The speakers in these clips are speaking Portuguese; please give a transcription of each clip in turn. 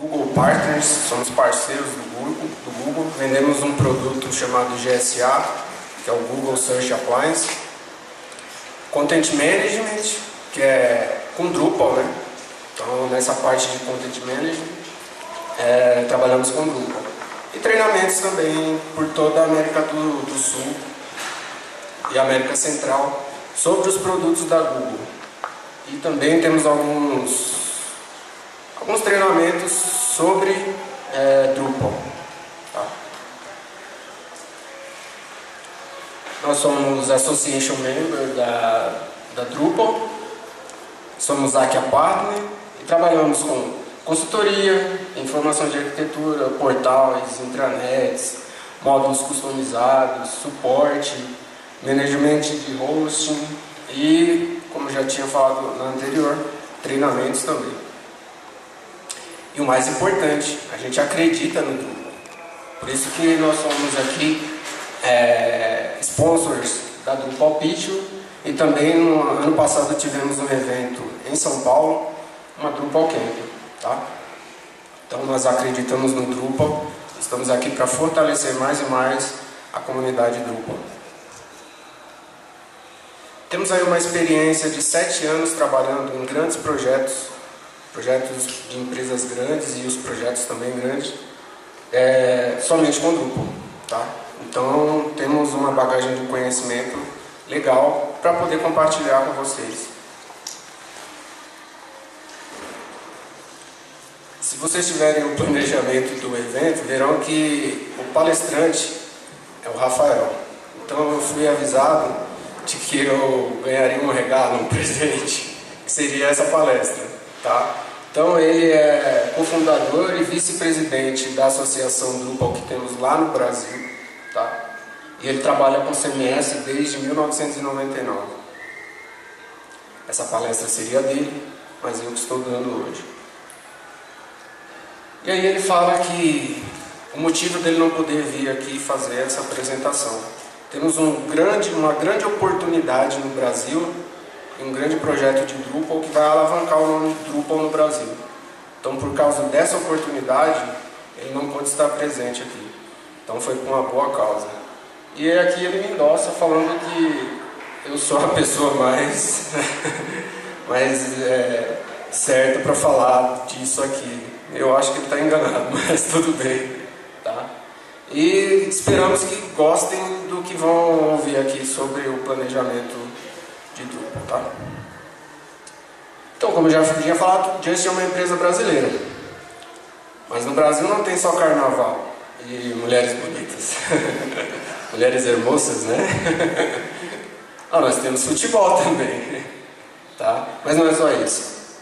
Google Partners, somos parceiros do Google, vendemos um produto chamado GSA, que é o Google Search Appliance. Content Management, que é com Drupal, né? Então, nessa parte de Content Management, trabalhamos com Drupal. E treinamentos também por toda a América do Sul e América Central sobre os produtos da Google. E também temos alguns treinamentos sobre Drupal. Tá? Nós somos Association Member da Drupal, somos Akia Partner e trabalhamos com consultoria, informação de arquitetura, portais, intranets, módulos customizados, suporte, management de hosting e, como já tinha falado na anterior, treinamentos também. E o mais importante, a gente acredita no Drupal. Por isso que nós somos aqui sponsors da Drupal Pitch, e também no ano passado tivemos um evento em São Paulo, uma Drupal Camp. Tá? Então nós acreditamos no Drupal, estamos aqui para fortalecer mais e mais a comunidade Drupal. Temos aí uma experiência de 7 anos trabalhando em grandes projetos de empresas grandes e os projetos também grandes, somente com Drupal. Tá? Então temos uma bagagem de conhecimento legal para poder compartilhar com vocês. Se vocês tiverem o planejamento do evento, verão que o palestrante é o Rafael. Então eu fui avisado de que eu ganharia um regalo, um presente, que seria essa palestra. Tá? Então ele é cofundador e vice-presidente da associação Drupal que temos lá no Brasil. Tá? E ele trabalha com CMS desde 1999. Essa palestra seria dele, mas eu que estou dando hoje. E aí ele fala que o motivo dele não poder vir aqui fazer essa apresentação. Temos uma grande oportunidade no Brasil, um grande projeto de Drupal que vai alavancar o nome Drupal no Brasil. Então, por causa dessa oportunidade, ele não pôde estar presente aqui. Então foi por uma boa causa. E aqui ele me endossa falando que eu sou a pessoa mais certa para falar disso aqui. Eu acho que ele está enganado, mas tudo bem. Tá? E esperamos que gostem do que vão ouvir aqui sobre o planejamento de Drupal. Tá? Então, como eu já tinha falado, Just é uma empresa brasileira. Mas no Brasil não tem só carnaval e mulheres bonitas. Mulheres hermosas, né? Nós temos futebol também. Tá? Mas não é só isso.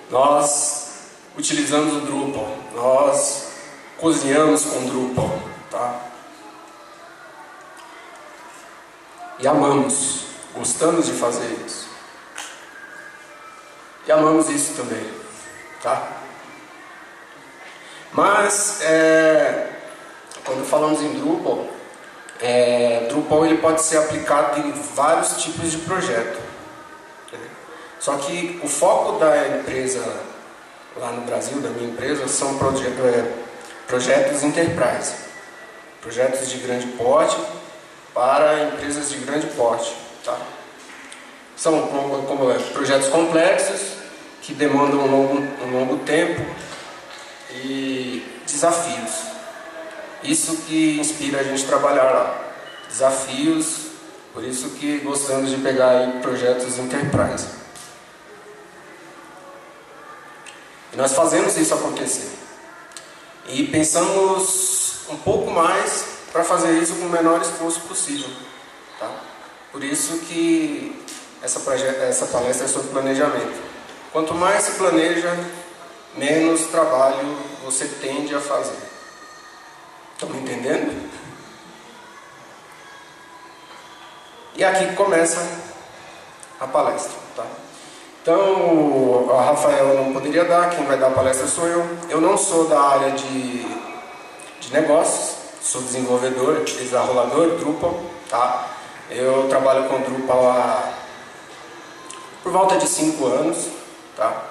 Nós utilizamos o Drupal, nós cozinhamos com Drupal, tá? E amamos, gostamos de fazer isso. E amamos isso também, tá? Mas, quando falamos em Drupal, Drupal ele pode ser aplicado em vários tipos de projeto. Né? Só que o foco da empresa lá no Brasil, da minha empresa, são projetos enterprise, projetos de grande porte para empresas de grande porte. Tá? São projetos complexos que demandam um longo tempo e desafios. Isso que inspira a gente a trabalhar lá. Desafios, por isso que gostamos de pegar aí projetos enterprise. E nós fazemos isso acontecer. E pensamos um pouco mais para fazer isso com o menor esforço possível. Tá? Por isso que essa palestra é sobre planejamento. Quanto mais se planeja, menos trabalho você tende a fazer. Estão me entendendo? E aqui começa a palestra. Tá? Então, a Rafael não poderia dar, quem vai dar a palestra sou eu. Eu não sou da área de negócios, sou desenvolvedor, desarrolador, Drupal. Tá? Eu trabalho com Drupal por volta de 5 anos. Tá?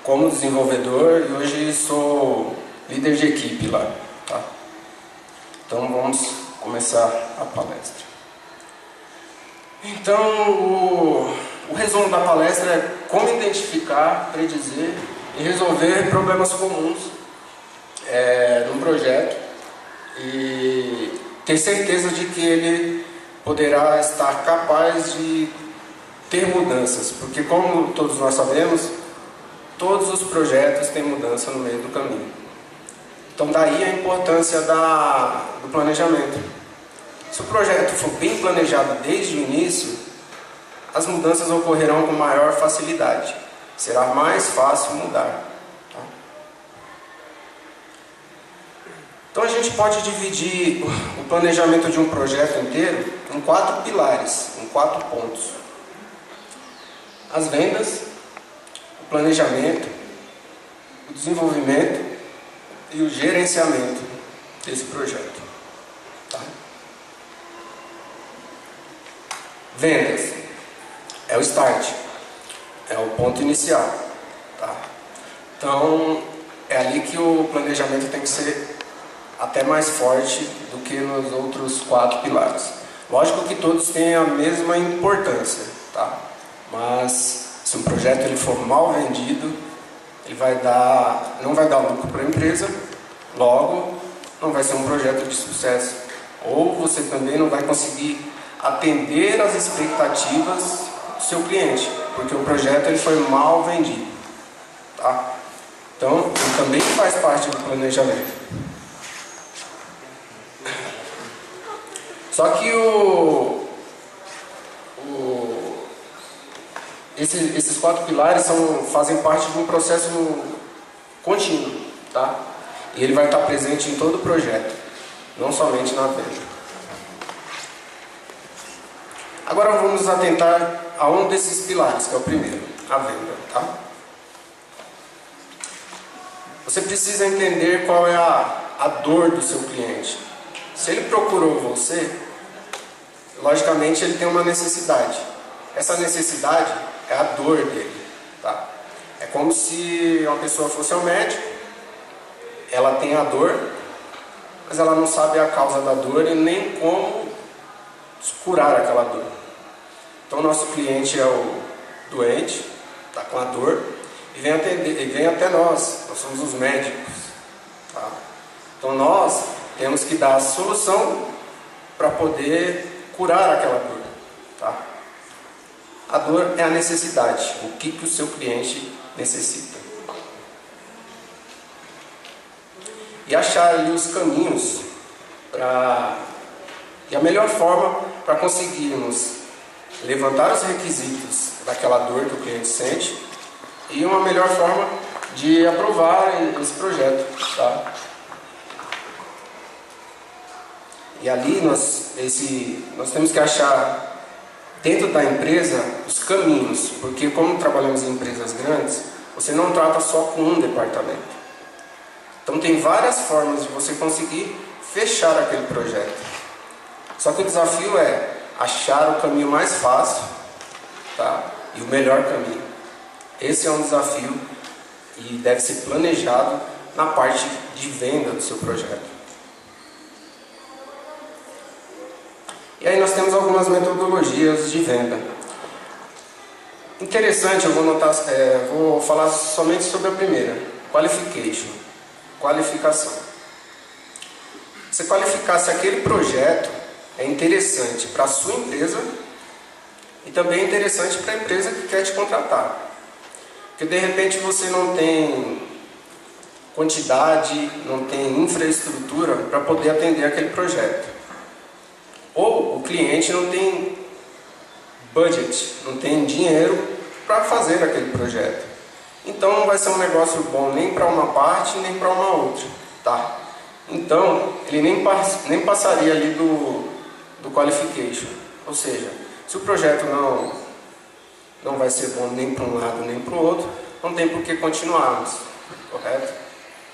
como desenvolvedor e hoje sou líder de equipe lá. Tá? Então vamos começar a palestra. Então o resumo da palestra é como identificar, predizer e resolver problemas comuns num projeto e ter certeza de que ele poderá estar capaz de ter mudanças, porque como todos nós sabemos, todos os projetos têm mudança no meio do caminho. Então daí a importância do planejamento. Se o projeto for bem planejado desde o início, as mudanças ocorrerão com maior facilidade. Será mais fácil mudar. Tá? Então a gente pode dividir o planejamento de um projeto inteiro em 4 pilares, em 4 pontos. As vendas, o planejamento, o desenvolvimento e o gerenciamento desse projeto. Tá? Vendas é o start, é o ponto inicial. Tá? Então é ali que o planejamento tem que ser até mais forte do que nos outros 4 pilares. Lógico que todos têm a mesma importância, tá? Mas se um projeto ele for mal vendido, ele não vai dar lucro para a empresa, logo não vai ser um projeto de sucesso. Ou você também não vai conseguir atender às expectativas do seu cliente, porque o projeto ele foi mal vendido. Tá? Então, ele também faz parte do planejamento. Só que esses 4 pilares fazem parte de um processo contínuo, tá? E ele vai estar presente em todo o projeto, não somente na venda. Agora vamos nos atentar a um desses pilares, que é o primeiro, a venda, tá? Você precisa entender qual é a dor do seu cliente. Se ele procurou você, logicamente ele tem uma necessidade. Essa necessidade é a dor dele. Tá? É como se uma pessoa fosse ao médico, ela tem a dor, mas ela não sabe a causa da dor e nem como curar aquela dor. Então nosso cliente é o doente, está com a dor, e vem até nós somos os médicos. Tá? Então nós temos que dar a solução para poder curar aquela dor. Tá? A dor é a necessidade, o que o seu cliente necessita. E achar ali os caminhos e a melhor forma para conseguirmos levantar os requisitos daquela dor que o cliente sente e uma melhor forma de aprovar esse projeto. Tá? E ali nós temos que achar dentro da empresa os caminhos, porque como trabalhamos em empresas grandes, você não trata só com um departamento. Então tem várias formas de você conseguir fechar aquele projeto. Só que o desafio é achar o caminho mais fácil, tá? E o melhor caminho. Esse é um desafio e deve ser planejado na parte de venda do seu projeto. E aí nós temos algumas metodologias de venda. Interessante, eu vou falar somente sobre a primeira, qualification, qualificação. Você qualificar se aquele projeto é interessante para a sua empresa e também é interessante para a empresa que quer te contratar. Porque de repente você não tem quantidade, não tem infraestrutura para poder atender aquele projeto. Ou o cliente não tem budget, não tem dinheiro para fazer aquele projeto. Então não vai ser um negócio bom nem para uma parte nem para uma outra. Tá? Então ele nem passaria ali do qualification. Ou seja, se o projeto não vai ser bom nem para um lado nem para o outro, não tem por que continuarmos. Correto?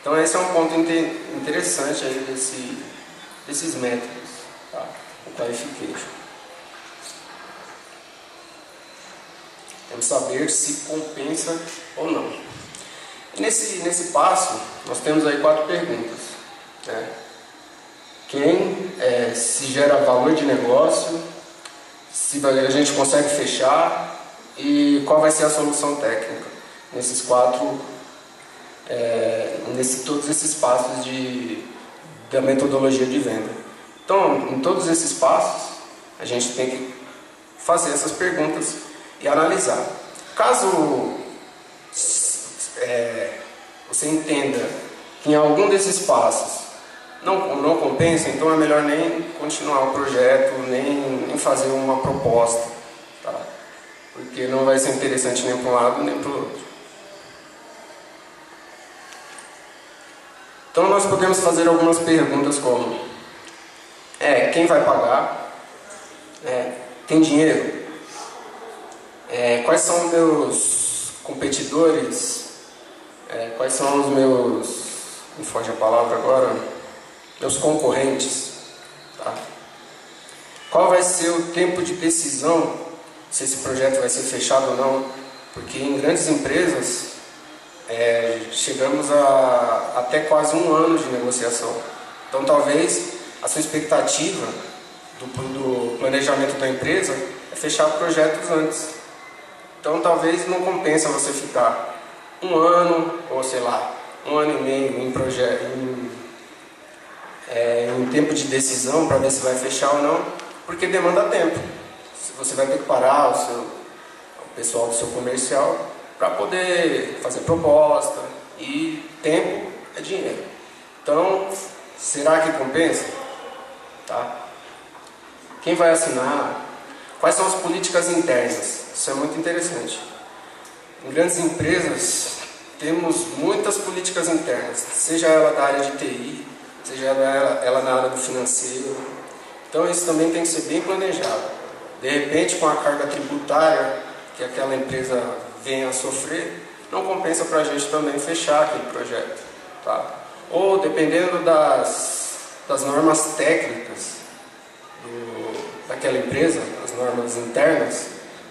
Então esse é um ponto interessante aí desses métodos. Tá? O qualification. Temos que saber se compensa ou não. E nesse passo, nós temos aí 4 perguntas, né? Se gera valor de negócio, se a gente consegue fechar e qual vai ser a solução técnica nesses todos esses passos da metodologia de venda. Então, em todos esses passos, a gente tem que fazer essas perguntas e analisar. Caso você entenda que em algum desses passos não compensa, então é melhor nem continuar o projeto, nem fazer uma proposta, tá? Porque não vai ser interessante nem para um lado nem para o outro. Então nós podemos fazer algumas perguntas como: quem vai pagar? Tem dinheiro? Quais são os meus competidores? Quais são os meus... me foge a palavra agora... meus concorrentes, tá? Qual vai ser o tempo de decisão se esse projeto vai ser fechado ou não? Porque em grandes empresas chegamos a até quase 1 ano de negociação. Então talvez a sua expectativa do planejamento da empresa é fechar projetos antes. Então talvez não compensa você ficar 1 ano ou sei lá 1 ano e meio em tempo de decisão para ver se vai fechar ou não, porque demanda tempo. Você vai ter que parar o pessoal do seu comercial para poder fazer proposta, e tempo é dinheiro. Então, será que compensa? Tá? Quem vai assinar? Quais são as políticas internas? Isso é muito interessante. Em grandes empresas, temos muitas políticas internas, seja ela da área de TI, seja ela na área do financeiro. Então isso também tem que ser bem planejado. De repente, com a carga tributária que aquela empresa venha a sofrer, não compensa para a gente também fechar aquele projeto, tá? Ou dependendo das normas técnicas daquela empresa, as normas internas,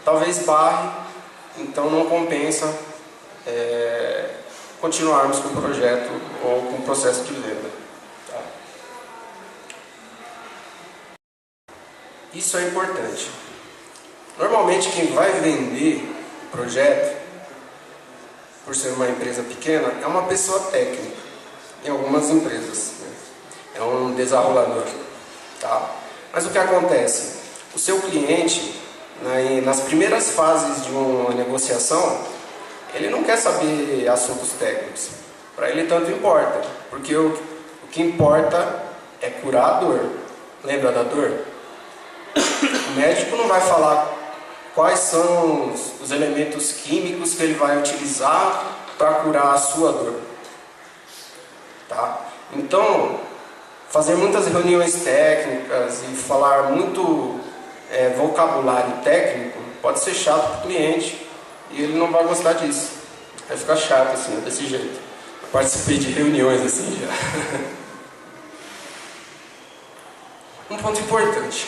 talvez barre, então não compensa continuarmos com o projeto ou com o processo de venda. Isso é importante. Normalmente quem vai vender o projeto, por ser uma empresa pequena, é uma pessoa técnica, em algumas empresas, né? É um desarrolador, tá? Mas o que acontece? O seu cliente, nas primeiras fases de uma negociação, ele não quer saber assuntos técnicos. Para ele tanto importa, porque o que importa é curar a dor. Lembra da dor? O médico não vai falar quais são os elementos químicos que ele vai utilizar para curar a sua dor, tá? Então, fazer muitas reuniões técnicas e falar muito vocabulário técnico pode ser chato para o cliente e ele não vai gostar disso. Vai ficar chato assim, desse jeito. Eu participei de reuniões assim já. Um ponto importante.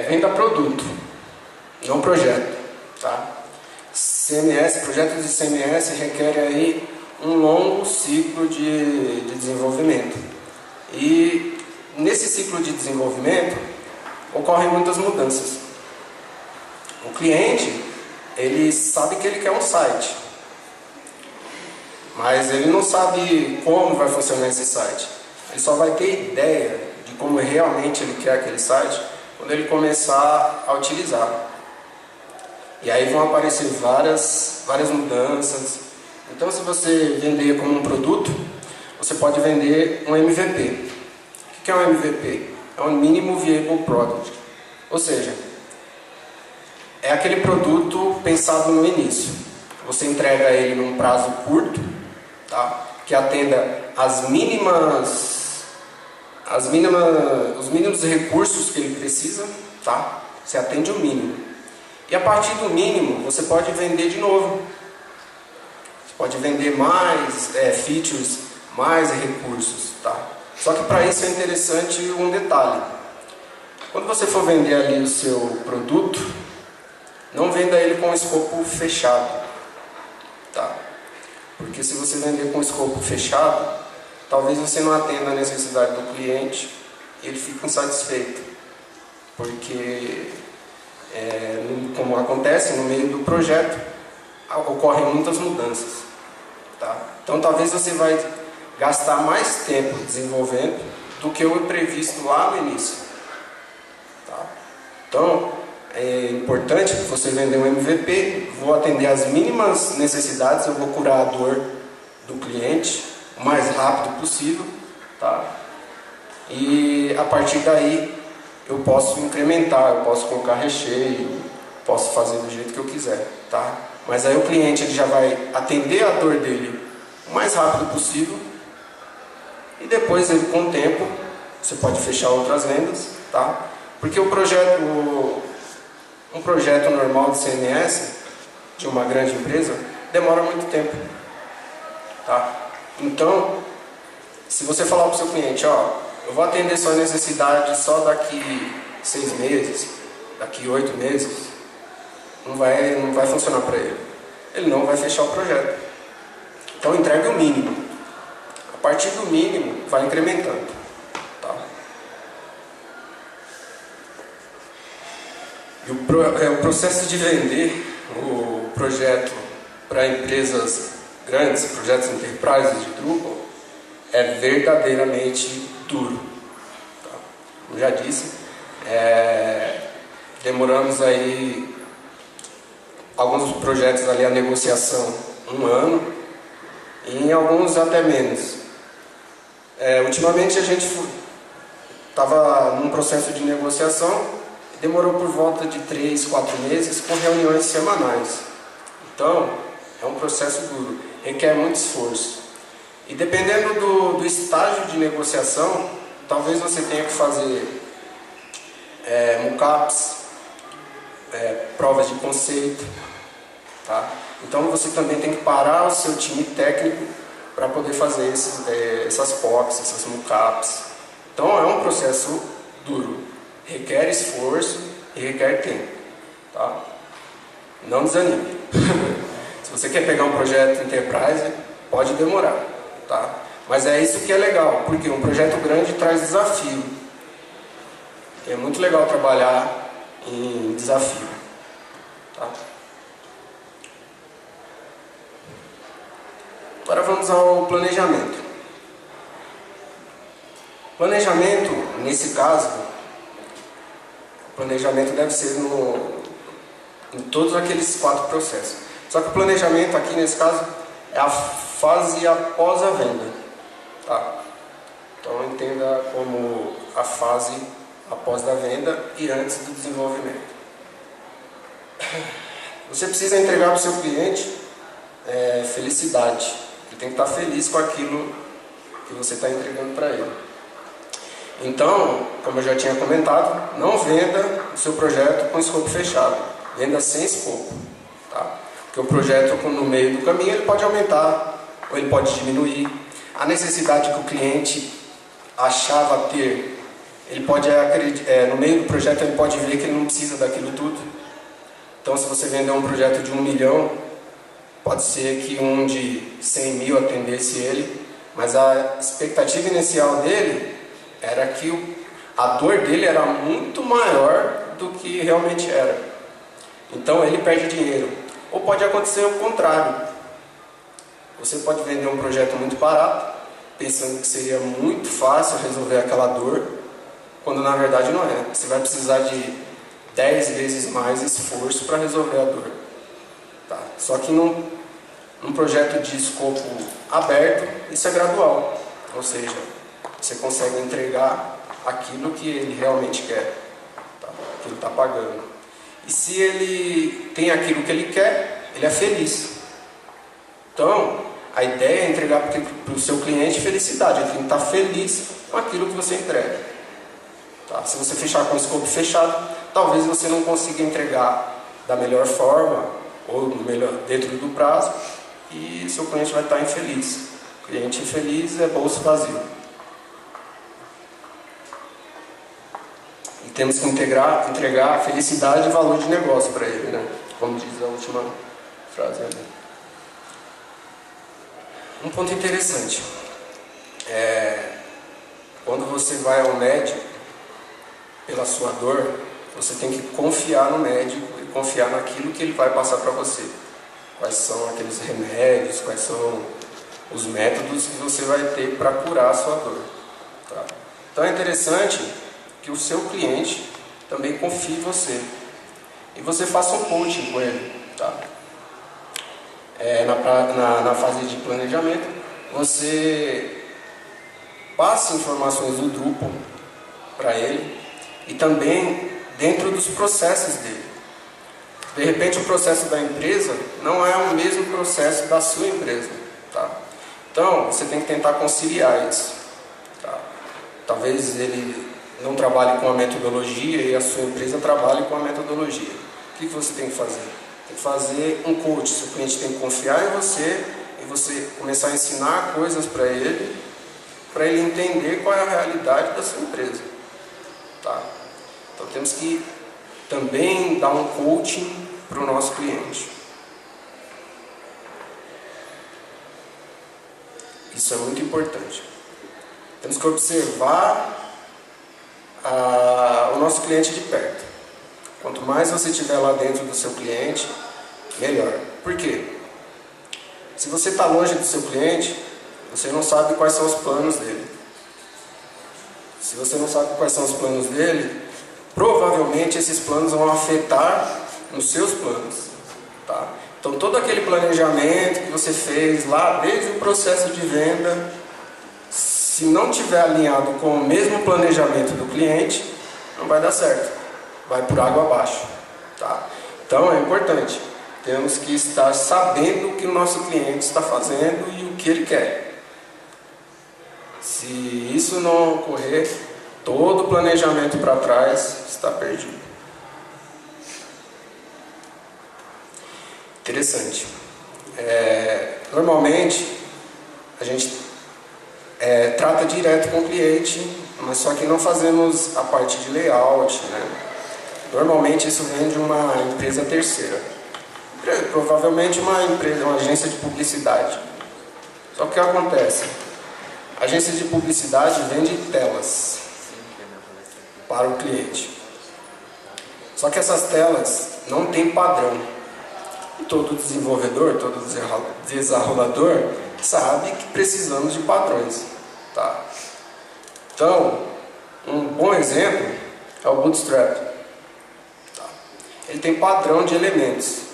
Venda produto, não projeto, tá? Projetos de CMS requerem aí um longo ciclo de desenvolvimento. E nesse ciclo de desenvolvimento ocorrem muitas mudanças. O cliente, ele sabe que ele quer um site, mas ele não sabe como vai funcionar esse site. Ele só vai ter ideia de como realmente ele quer aquele site quando ele começar a utilizar. E aí vão aparecer várias mudanças. Então, se você vender como um produto, você pode vender um MVP. O que é um MVP? É um Minimum Viable Product. Ou seja, é aquele produto pensado no início. Você entrega ele num prazo curto, tá? Que atenda os mínimos recursos que ele precisa, tá? Você atende o mínimo. E a partir do mínimo, você pode vender de novo. Você pode vender mais features, mais recursos, tá? Só que para isso é interessante um detalhe. Quando você for vender ali o seu produto, não venda ele com um escopo fechado, tá? Porque se você vender com escopo fechado, talvez você não atenda a necessidade do cliente e ele fica insatisfeito. Porque, como acontece no meio do projeto, ocorrem muitas mudanças. Tá? Então talvez você vai gastar mais tempo desenvolvendo do que o previsto lá no início. Tá? Então é importante você vender um MVP, vou atender as mínimas necessidades, eu vou curar a dor do cliente o mais rápido possível, tá? E a partir daí eu posso incrementar, eu posso colocar recheio, posso fazer do jeito que eu quiser, tá? Mas aí o cliente ele já vai atender a dor dele o mais rápido possível e depois ele, com o tempo, você pode fechar outras vendas, tá? Porque um projeto normal de CMS de uma grande empresa demora muito tempo, tá? Então, se você falar para o seu cliente, ó, eu vou atender sua necessidade só daqui 6 meses, daqui 8 meses, não vai funcionar para ele. Ele não vai fechar o projeto. Então entregue o mínimo. A partir do mínimo, vai incrementando. Tá? E o processo de vender o projeto para empresas grandes, projetos enterprises de Drupal, é verdadeiramente duro. Tá? Como já disse, demoramos aí alguns projetos ali a negociação 1 ano e em alguns até menos. Ultimamente a gente estava num processo de negociação e demorou por volta de 3, 4 meses com reuniões semanais. Então é um processo duro, requer muito esforço. E dependendo do estágio de negociação, talvez você tenha que fazer mockups, provas de conceito, tá? Então você também tem que parar o seu time técnico para poder fazer essas POCs, essas mockups. Então é um processo duro, requer esforço e requer tempo, tá? Não desanime. Se você quer pegar um projeto Enterprise, pode demorar, tá? Mas é isso que é legal, porque um projeto grande traz desafio. É muito legal trabalhar em desafio, tá? Agora vamos ao planejamento. Planejamento, nesse caso, o planejamento deve ser em todos aqueles 4 processos. Só que o planejamento aqui, nesse caso, é a fase após a venda. Tá? Então entenda como a fase após a venda e antes do desenvolvimento. Você precisa entregar para o seu cliente felicidade. Ele tem que estar feliz com aquilo que você está entregando para ele. Então, como eu já tinha comentado, não venda o seu projeto com escopo fechado. Venda sem escopo. Tá? Porque o projeto, no meio do caminho, ele pode aumentar ou ele pode diminuir. A necessidade que o cliente achava ter, ele pode no meio do projeto ele pode ver que ele não precisa daquilo tudo. Então, se você vender um projeto de 1 milhão, pode ser que um de 100 mil atendesse ele, mas a expectativa inicial dele era que a dor dele era muito maior do que realmente era. Então ele perde dinheiro. Ou pode acontecer o contrário. Você pode vender um projeto muito barato, pensando que seria muito fácil resolver aquela dor, quando na verdade não é. Você vai precisar de 10 vezes mais esforço para resolver a dor. Tá? Só que num projeto de escopo aberto, isso é gradual. Ou seja, você consegue entregar aquilo que ele realmente quer, tá? Que ele está pagando. E se ele tem aquilo que ele quer, ele é feliz. Então, a ideia é entregar para o seu cliente felicidade. Ele tem que estar feliz com aquilo que você entrega. Tá? Se você fechar com o escopo fechado, talvez você não consiga entregar da melhor forma ou dentro do prazo e seu cliente vai estar infeliz. Cliente infeliz é bolso vazio. E temos que entregar felicidade e valor de negócio para ele, né? Como diz a última frase ali. Um ponto interessante, quando você vai ao médico pela sua dor, você tem que confiar no médico e confiar naquilo que ele vai passar para você. Quais são aqueles remédios, quais são os métodos que você vai ter para curar a sua dor. Tá? Então é interessante que o seu cliente também confie em você e você faça um coaching com ele. Tá? Na fase de planejamento, você passa informações do Drupal para ele e também dentro dos processos dele. De repente o processo da empresa não é o mesmo processo da sua empresa. Tá? Então você tem que tentar conciliar isso. Tá? Talvez ele não trabalhe com a metodologia e a sua empresa trabalhe com a metodologia. O que você tem que fazer? Tem que fazer um coach. Seu cliente tem que confiar em você e você começar a ensinar coisas para ele entender qual é a realidade da sua empresa. Tá? Então temos que também dar um coaching para o nosso cliente. Isso é muito importante. Temos que observar o nosso cliente de perto. Quanto mais você estiver lá dentro do seu cliente, melhor. Por quê? Se você está longe do seu cliente, você não sabe quais são os planos dele. Se você não sabe quais são os planos dele, provavelmente esses planos vão afetar nos seus planos. Tá? Então todo aquele planejamento que você fez lá desde o processo de venda, se não estiver alinhado com o mesmo planejamento do cliente, não vai dar certo. Vai por água abaixo. Tá? Então é importante. Temos que estar sabendo o que o nosso cliente está fazendo e o que ele quer. Se isso não ocorrer, todo o planejamento para trás está perdido. Interessante. Normalmente, a gente trata direto com o cliente, mas só que não fazemos a parte de layout, né? Normalmente isso vem de uma empresa terceira. Provavelmente uma agência de publicidade. Só que o que acontece? A agência de publicidade vende telas para o cliente. Só que essas telas não têm padrão. Todo desenvolvedor, todo desarrolador sabe que precisamos de padrões. Tá? Então, um bom exemplo é o Bootstrap. Tá? Ele tem padrão de elementos.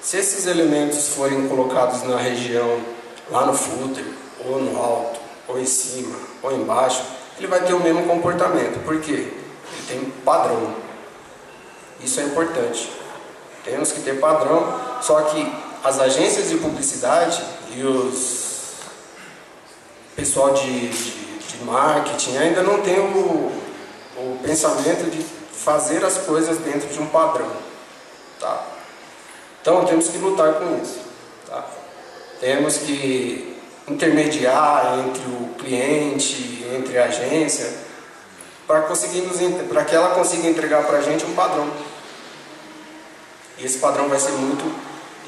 Se esses elementos forem colocados na região, lá no footer, ou no alto, ou em cima, ou embaixo, ele vai ter o mesmo comportamento. Por quê? Ele tem padrão. Isso é importante. Temos que ter padrão, só que as agências de publicidade e os pessoal de marketing ainda não tem o pensamento de fazer as coisas dentro de um padrão. Tá? Então temos que lutar com isso. Tá? Temos que intermediar entre o cliente, entre a agência, para que ela consiga entregar para a gente um padrão. E esse padrão vai ser muito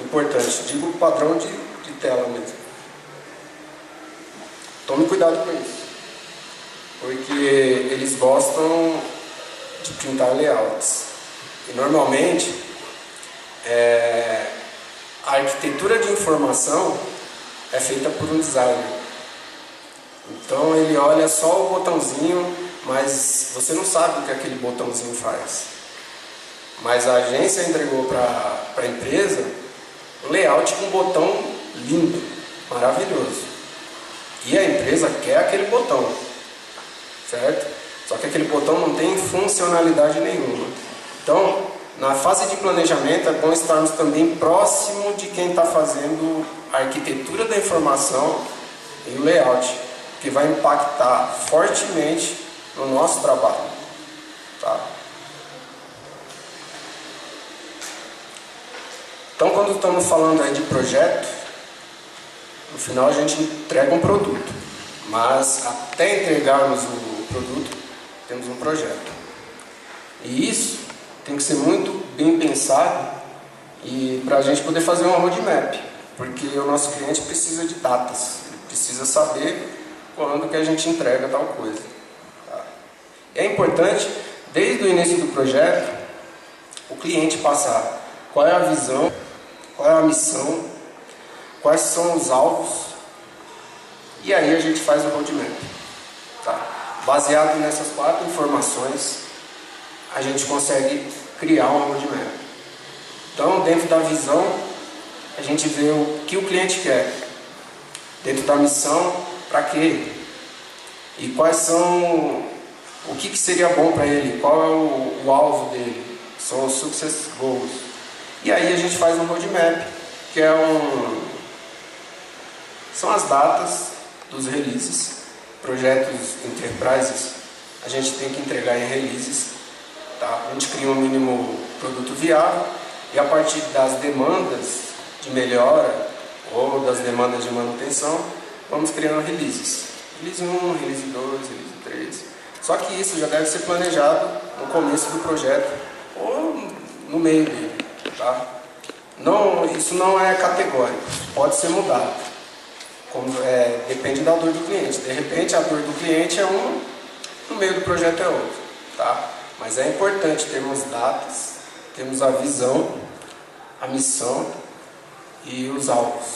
importante. Digo padrão de tela mesmo. Tome cuidado com isso. Porque eles gostam de printar layouts. E normalmente, a arquitetura de informação é feita por um designer. Então ele olha só o botãozinho, mas você não sabe o que aquele botãozinho faz. Mas a agência entregou para a empresa um layout com um botão lindo, maravilhoso. E a empresa quer aquele botão, certo? Só que aquele botão não tem funcionalidade nenhuma. Então, na fase de planejamento, é bom estarmos também próximo de quem está fazendo a arquitetura da informação e o layout, que vai impactar fortemente no nosso trabalho. Tá? Então, quando estamos falando aí de projeto, no final a gente entrega um produto, mas até entregarmos o produto, temos um projeto. E isso tem que ser muito bem pensado e para a gente poder fazer uma roadmap. porque o nosso cliente precisa de datas, ele precisa saber quando que a gente entrega tal coisa. Tá? É importante, desde o início do projeto, o cliente passar qual é a visão, qual é a missão, quais são os alvos, e aí a gente faz o roadmap. Tá? Baseado nessas 4 informações, a gente consegue criar um roadmap. Então, dentro da visão, a gente vê o que o cliente quer. Dentro da missão, para quê? E quais são, o que seria bom para ele, qual é o alvo dele, são os success goals. E aí a gente faz um roadmap, que é são as datas dos releases, projetos enterprises, a gente tem que entregar em releases, tá? A gente cria um mínimo produto viável e a partir das demandas de melhora ou das demandas de manutenção, vamos criando releases. Release 1, release 2, release 3. Só que isso já deve ser planejado no começo do projeto ou no meio dele. Tá? Não, isso não é categórico, pode ser mudado. Depende da dor do cliente. De repente a dor do cliente é um, no meio do projeto é outro. Tá? Mas é importante termos datas, termos a visão, a missão e os alvos.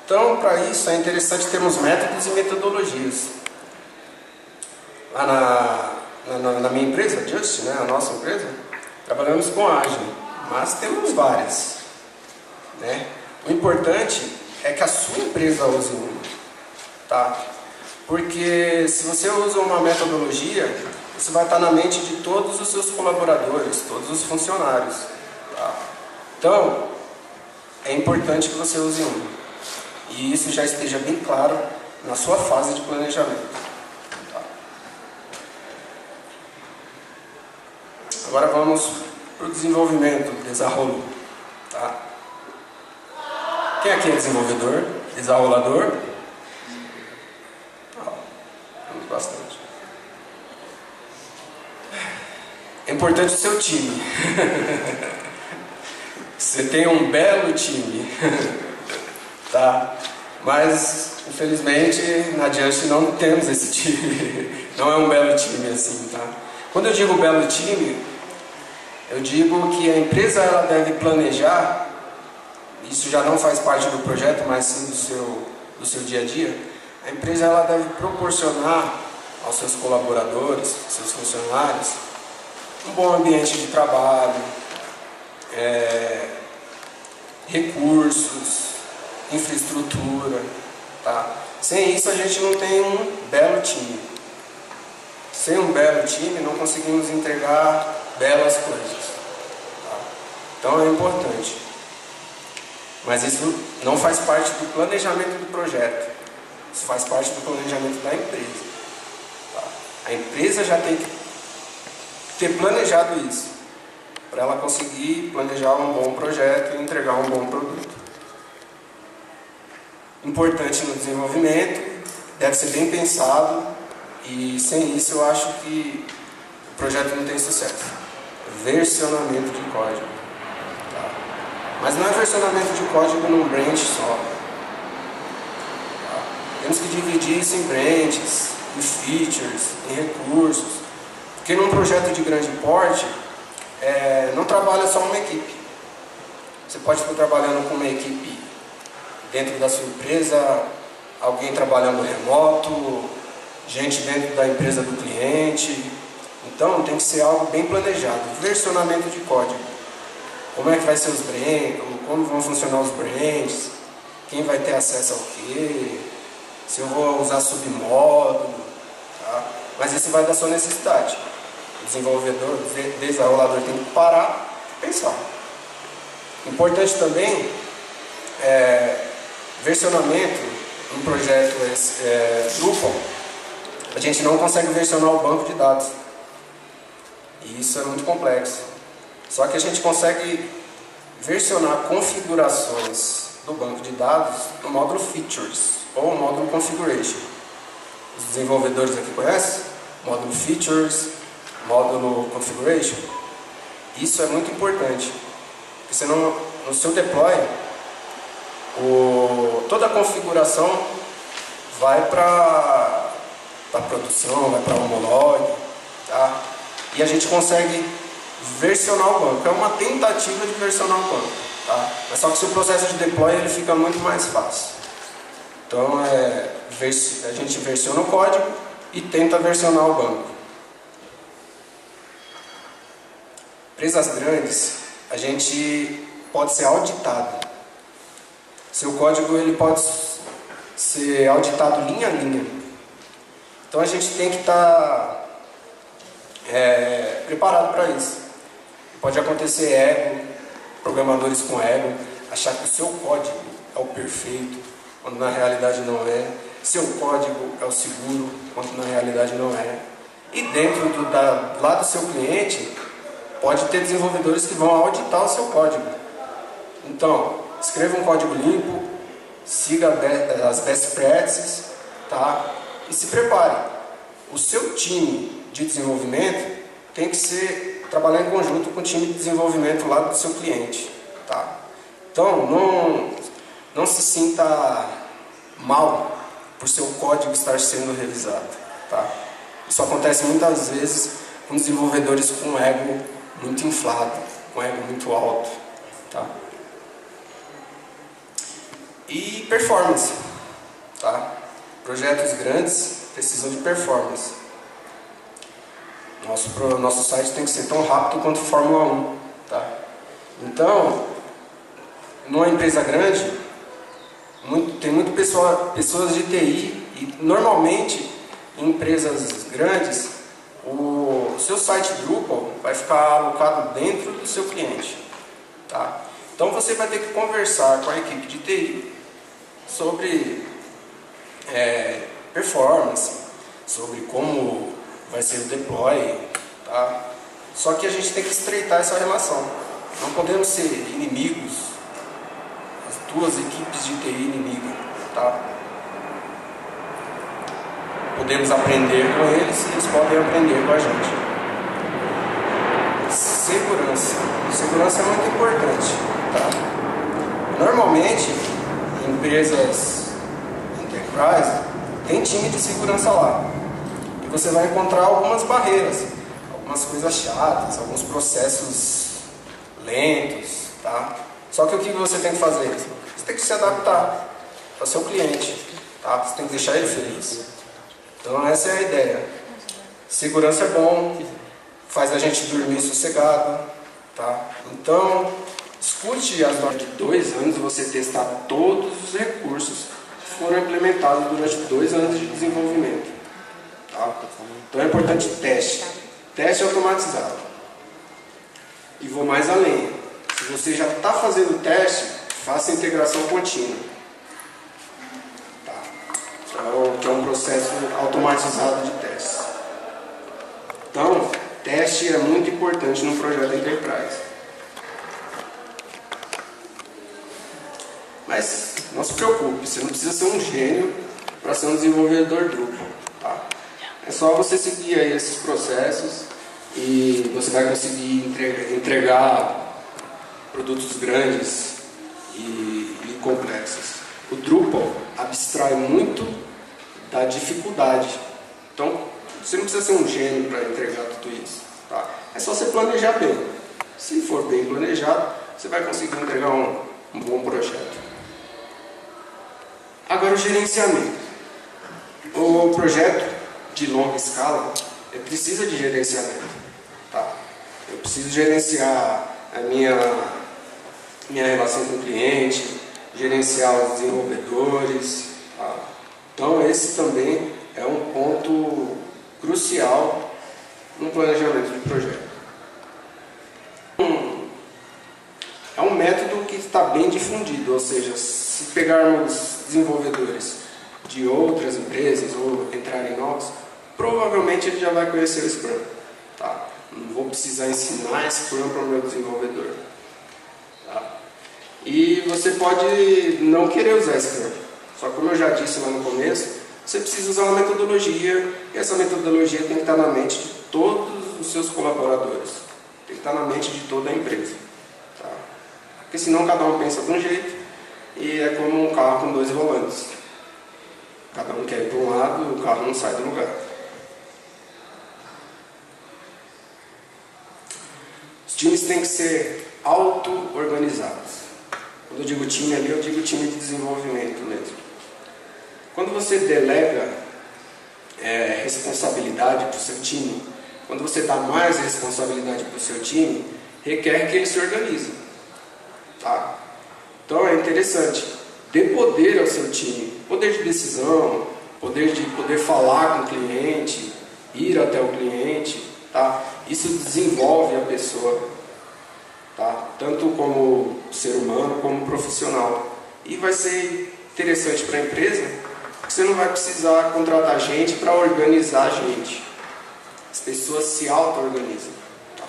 Então, para isso é interessante termos métodos e metodologias. Lá na minha empresa, Just, né, a nossa empresa, trabalhamos com Agile, mas temos várias. Né? O importante é que a sua empresa use uma. Tá? Porque se você usa uma metodologia, você vai estar na mente de todos os seus colaboradores, todos os funcionários. Tá? Então, é importante que você use uma. E isso já esteja bem claro na sua fase de planejamento. Tá? Agora vamos para o desenvolvimento, desarrollo. Tá? Quem aqui é desenvolvedor? Desarrolador? Temos bastante. É importante o seu time. Você tem um belo time. Tá? Mas, infelizmente, na Just não temos esse time. Não é um belo time assim, tá? Quando eu digo belo time, eu digo que a empresa ela deve planejar, isso já não faz parte do projeto, mas sim do seu dia a dia. A empresa ela deve proporcionar aos seus colaboradores, seus funcionários, um bom ambiente de trabalho, recursos, infraestrutura, tá? Sem isso a gente não tem um belo time. Sem um belo time não conseguimos entregar belas coisas. Tá? Então é importante. Mas isso não faz parte do planejamento do projeto. Isso faz parte do planejamento da empresa. Tá? A empresa já tem que ter planejado isso, para ela conseguir planejar um bom projeto e entregar um bom produto. Importante no desenvolvimento, deve ser bem pensado, e sem isso eu acho que o projeto não tem sucesso. Versionamento de código. Tá? Mas não é versionamento de código num branch só. Tá? Temos que dividir isso em branches, em features, em recursos, porque num projeto de grande porte, não trabalha só uma equipe. Você pode estar trabalhando com uma equipe dentro da sua empresa, alguém trabalhando remoto, gente dentro da empresa do cliente. Então tem que ser algo bem planejado. Versionamento de código. Como é que vai ser os branches, como vão funcionar os branches, quem vai ter acesso ao quê, se eu vou usar submódulo, tá? Mas isso vai da sua necessidade. O desenvolvedor, o desenrolador tem que parar e pensar. Importante também versionamento. Um projeto Drupal, a gente não consegue versionar o banco de dados. E isso é muito complexo. Só que a gente consegue versionar configurações do banco de dados no módulo Features ou módulo Configuration. Os desenvolvedores aqui conhecem? Módulo Features, módulo Configuration. Isso é muito importante, porque senão no seu deploy, toda a configuração vai para a produção, vai para o homolog, tá? E a gente consegue versionar o banco. É uma tentativa de versionar o banco, tá? Mas só que o seu processo de deploy ele fica muito mais fácil. Então a gente versiona o código e tenta versionar o banco. Empresas grandes, a gente pode ser auditado. Seu código ele pode ser auditado linha a linha. Então a gente tem que estar preparado para isso. Pode acontecer ego, programadores com ego, achar que o seu código é o perfeito, quando na realidade não é. Seu código é o seguro, quando na realidade não é. E dentro do lado do seu cliente, pode ter desenvolvedores que vão auditar o seu código. Então, escreva um código limpo, siga as best practices, tá? E se prepare. O seu time de desenvolvimento tem que trabalhar em conjunto com o time de desenvolvimento lá do seu cliente, tá? Então, não se sinta mal por seu código estar sendo revisado, tá? Isso acontece muitas vezes com desenvolvedores com ego muito inflado, com ego muito alto, tá? E performance, tá? Projetos grandes precisam de performance. Nosso site tem que ser tão rápido quanto Fórmula 1, tá? Então, numa empresa grande, tem muitas pessoas de TI e normalmente em empresas grandes o seu site Drupal vai ficar alocado dentro do seu cliente, tá? Então você vai ter que conversar com a equipe de TI sobre performance, sobre como vai ser o deploy, tá? Só que a gente tem que estreitar essa relação. Não podemos ser inimigos, as duas equipes de TI inimigas, tá? Podemos aprender com eles e eles podem aprender com a gente. Segurança. Segurança é muito importante, tá? Normalmente, em empresas enterprise, tem time de segurança lá. E você vai encontrar algumas barreiras, algumas coisas chatas, alguns processos lentos, tá? Só que o que você tem que fazer? Você tem que se adaptar ao seu cliente, tá? Você tem que deixar ele feliz. Então essa é a ideia. Segurança é bom, faz a gente dormir sossegado, tá? Então, escute as normas de 2 anos você testar todos os recursos que foram implementados durante 2 anos de desenvolvimento, tá? Então é importante teste. Teste automatizado. E vou mais além. Se você já está fazendo teste, faça integração contínua. Que é um processo automatizado de teste. Então, teste é muito importante no projeto Enterprise. Mas não se preocupe, você não precisa ser um gênio para ser um desenvolvedor Drupal, tá? É só você seguir aí esses processos e você vai conseguir entregar produtos grandes e complexos. O Drupal abstrai muito da dificuldade. Então, você não precisa ser um gênio para entregar tudo isso, tá? É só você planejar bem. Se for bem planejado, você vai conseguir entregar um bom projeto. Agora o gerenciamento. O projeto de longa escala precisa de gerenciamento, tá? Eu preciso gerenciar a minha relação com o cliente, gerenciar os desenvolvedores, tá? Então esse também é um ponto crucial no planejamento de projeto. É um método que está bem difundido, ou seja, se pegarmos desenvolvedores de outras empresas ou entrarem novos, provavelmente ele já vai conhecer o Scrum, tá? Não vou precisar ensinar Scrum para o meu desenvolvedor, tá? E você pode não querer usar Scrum. Só que, como eu já disse lá no começo, você precisa usar uma metodologia e essa metodologia tem que estar na mente de todos os seus colaboradores. Tem que estar na mente de toda a empresa. Tá? Porque senão cada um pensa de um jeito e é como um carro com 2 volantes. Cada um quer ir para um lado e o carro não sai do lugar. Os times têm que ser auto-organizados. Quando eu digo time ali, eu digo time de desenvolvimento mesmo. Quando você delega responsabilidade para o seu time, quando você dá mais responsabilidade para o seu time, requer que ele se organize. Tá? Então é interessante, dê poder ao seu time, poder de decisão, poder de poder falar com o cliente, ir até o cliente, tá? Isso desenvolve a pessoa, tá? Tanto como ser humano como profissional. E vai ser interessante para a empresa, porque você não vai precisar contratar gente para organizar a gente. As pessoas se auto-organizam. Tá?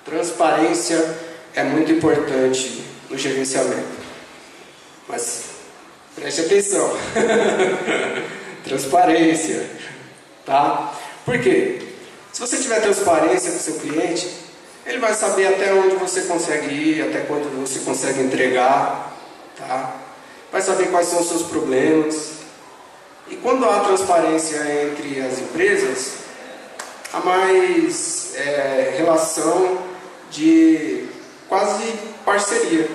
Transparência é muito importante no gerenciamento. Mas preste atenção. Transparência. Tá? Por quê? Se você tiver transparência com o seu cliente, ele vai saber até onde você consegue ir, até quanto você consegue entregar. Tá? Vai saber quais são os seus problemas. E quando há transparência entre as empresas, há mais relação de quase parceria.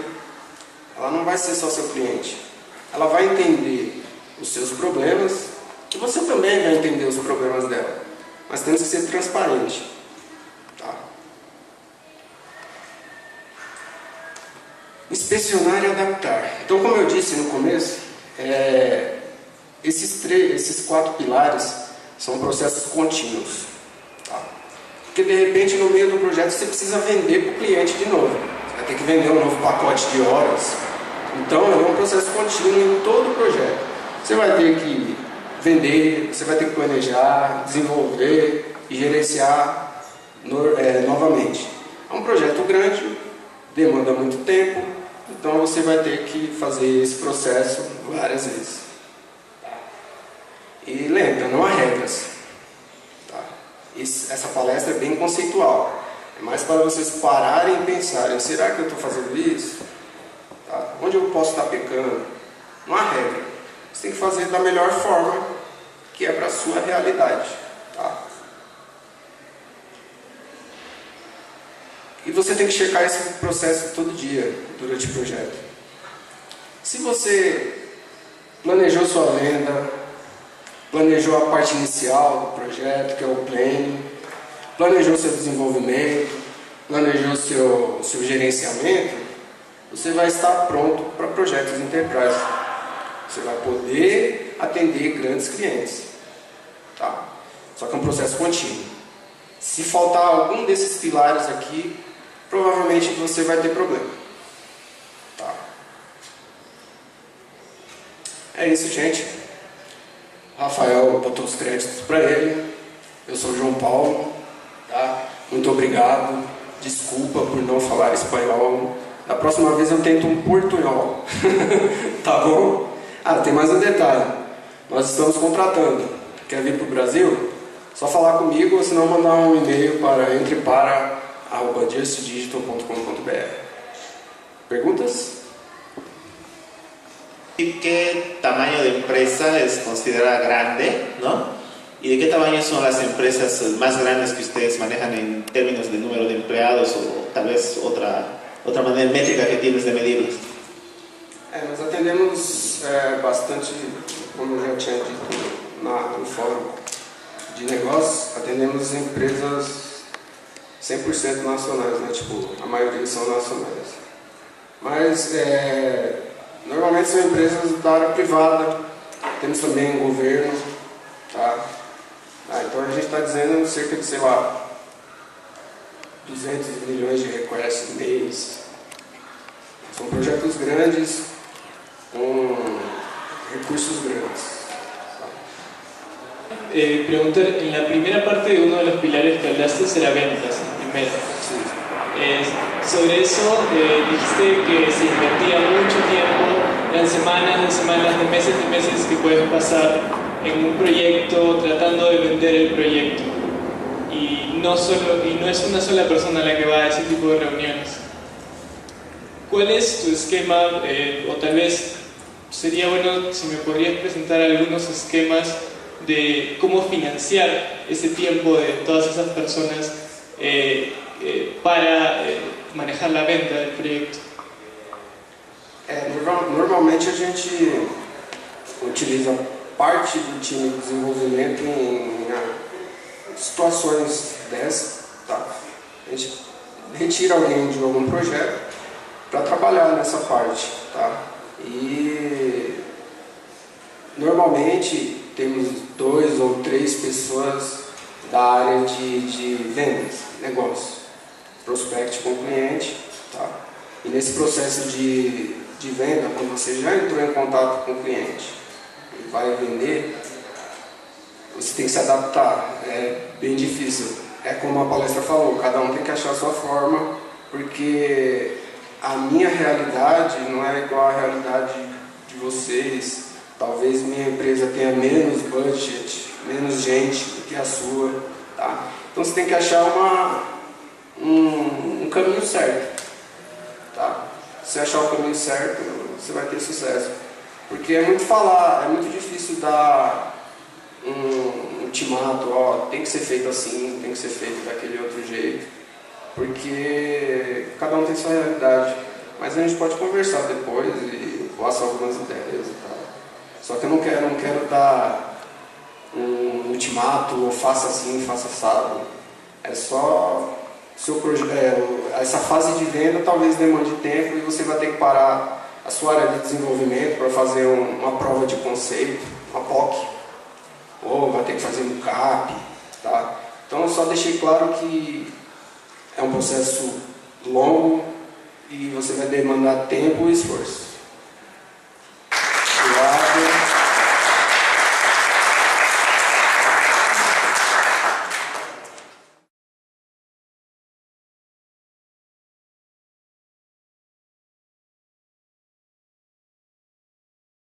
Ela não vai ser só seu cliente. Ela vai entender os seus problemas e você também vai entender os problemas dela. Mas temos que ser transparente. Tá? Inspecionar e adaptar. Então, como eu disse no começo, esses 4 pilares são processos contínuos. Tá? Porque de repente no meio do projeto você precisa vender para o cliente de novo. Você vai ter que vender um novo pacote de horas. Então é um processo contínuo em todo o projeto. Você vai ter que vender, você vai ter que planejar, desenvolver e gerenciar novamente. É um projeto grande, demanda muito tempo, então você vai ter que fazer esse processo várias vezes. E lembra, não há regras. Tá? Essa palestra é bem conceitual. É mais para vocês pararem e pensarem, será que eu estou fazendo isso? Tá? Onde eu posso estar pecando? Não há regra. Você tem que fazer da melhor forma que é para a sua realidade. Tá? E você tem que checar esse processo todo dia, durante o projeto. Se você planejou sua venda, planejou a parte inicial do projeto, que é o planning, planejou seu desenvolvimento, planejou seu gerenciamento, você vai estar pronto para projetos enterprise. Você vai poder atender grandes clientes. Tá? Só que é um processo contínuo. Se faltar algum desses pilares aqui, provavelmente você vai ter problema. Tá? É isso, gente. Rafael botou os créditos para ele. Eu sou o João Paulo. Tá? Muito obrigado. Desculpa por não falar espanhol. Da próxima vez eu tento um portunhol. Tá bom? Ah, tem mais um detalhe. Nós estamos contratando. Quer vir para o Brasil? Só falar comigo ou senão mandar um e-mail para entrepara@justdigital.com.br. Perguntas? ¿Y qué tamaño de empresa es considerada grande, ¿no? ¿Y de qué tamaño son las empresas más grandes que ustedes manejan en términos de número de empleados o tal vez otra manera métrica que tienes de medirlas? Nós atendemos bastante, como eu já tinha dito no fórum de negócios, atendemos empresas 100% nacionais, né? Tipo, a maioria são nacionais. Mas normalmente são empresas da área privada, temos também governo, tá? Então a gente está dizendo cerca de, sei lá, 200 milhões de requests mês. São projetos grandes, com recursos grandes. Preguntar, en la primera parte de uno de los pilares que hablaste era ventas, primero. Sí. Sobre eso dijiste que se invertía mucho tiempo, eran semanas de semanas, de meses que puedes pasar en un proyecto tratando de vender el proyecto. y no es una sola persona la que va a ese tipo de reuniones. ¿Cuál es tu esquema? O tal vez sería bueno si me podrías presentar algunos esquemas de cómo financiar ese tiempo de todas esas personas para manejar la venta del proyecto. Normalmente a gente utiliza parte do time de desenvolvimento em situações dessas, tá? A gente retira alguém de algum projeto para trabalhar nessa parte, tá? E normalmente temos 2 ou 3 pessoas da área de vendas, negócio, prospect com o cliente, tá? E nesse processo de venda, quando você já entrou em contato com o cliente e vai vender, você tem que se adaptar, é bem difícil. É como a palestra falou, cada um tem que achar a sua forma, porque a minha realidade não é igual à realidade de vocês. Talvez minha empresa tenha menos budget, menos gente do que a sua, tá? Então você tem que achar um caminho certo, tá? Se achar o caminho certo, você vai ter sucesso. Porque é muito difícil dar um ultimato, ó, tem que ser feito assim, tem que ser feito daquele outro jeito, porque cada um tem sua realidade. Mas a gente pode conversar depois e passar algumas ideias e tal. Só que eu não quero dar um ultimato, ou faça assim, faça assado. É só seu projeto. Essa fase de venda talvez demande tempo e você vai ter que parar a sua área de desenvolvimento para fazer uma prova de conceito, uma POC, ou vai ter que fazer um CAP, tá? Então eu só deixei claro que é um processo longo e você vai demandar tempo e esforço.